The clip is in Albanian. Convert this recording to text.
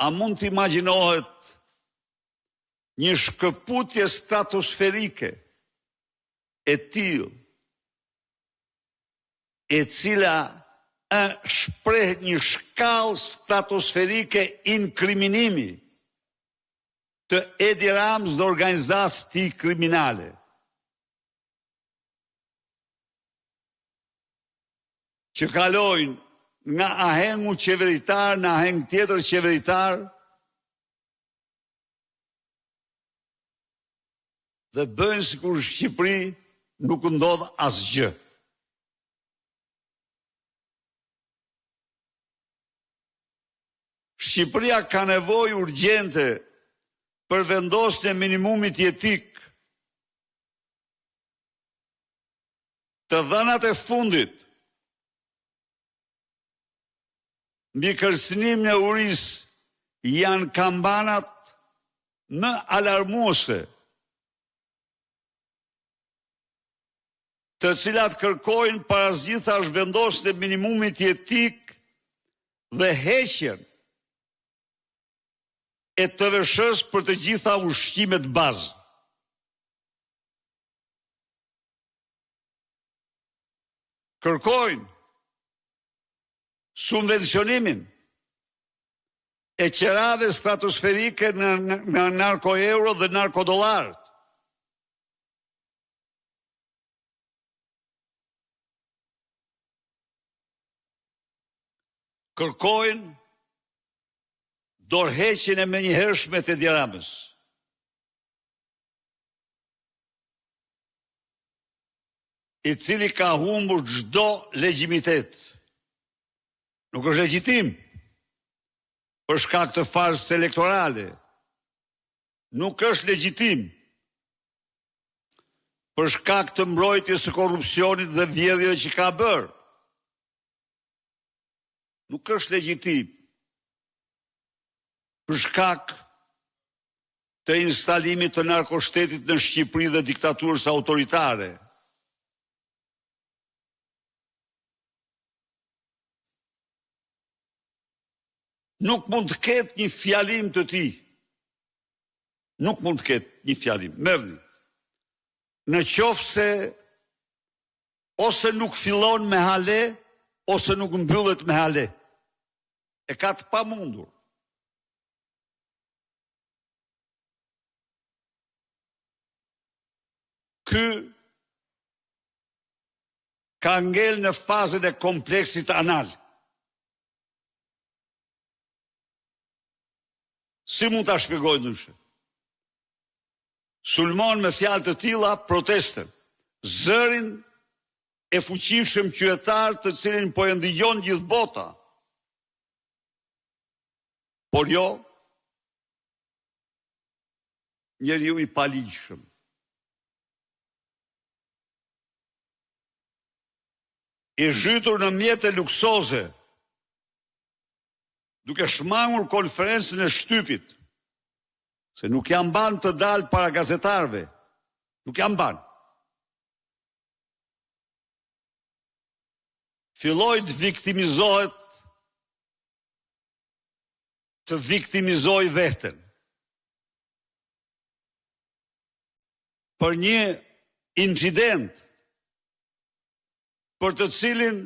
a mund të imagjinohet një shkëputje stratosferike e tillë, e cila shpreh një shkallë stratosferike inkriminimi të Edi Ramës dhe organizatës të tij kriminale. Që kalojnë nga ahengu qeveritar në aheng tjetër qeveritar dhe bëjnë sikur Shqipëri nuk ndodh asgjë. Shqipëria ka nevojë urgjente për vendosjen e minimumit jetik. Të dhënat e fundit mbi kërcënimin e urisë janë kambanat më alarmuese, të cilat kërkojnë parazitash vendosjen e minimumit jetik dhe heqjen e TVSH-s për të gjitha ushqimet bazë. Kërkojnë subvencionimin e qerave stratosferike në narko-euro dhe narkodollarët. Kërkojnë dorëheqjen e menjëhershme të Edi Ramës. I cili ka humbur çdo legjitimitet. Nuk është legjitim për shkak të farsës elektorale. Nuk është legjitim për shkak të mbrojtjes së korrupsionit dhe vjedhjeve që ka bërë. Nuk është legjitim për shkak të instalimit të narkoshtetit në Shqipëri dhe diktaturës autoritare. Nuk mund të ketë një fjalim të tij. Nuk mund të ketë një fjalim. Merrni. Në qoftë se ose nuk fillon me hale, ose nuk mbyllet me hale. E ka të pamundur. Ky ka ngel në fazën e kompleksit anal. Si mund ta shpjegoj ndryshe? Sulmon me fjalë të tilla protestën, zërin e fuqishëm qytetar të cilin po e ndigjon gjithë bota. Por jo njeriu i paligjshëm. I zhytur në mjete luksoze, duke shmangur konferencën e shtypit, se nuk jam ban të dalë para gazetarve, nuk jam ban. Filloi të viktimizohet, të viktimizoj veten. Për një incident për të cilin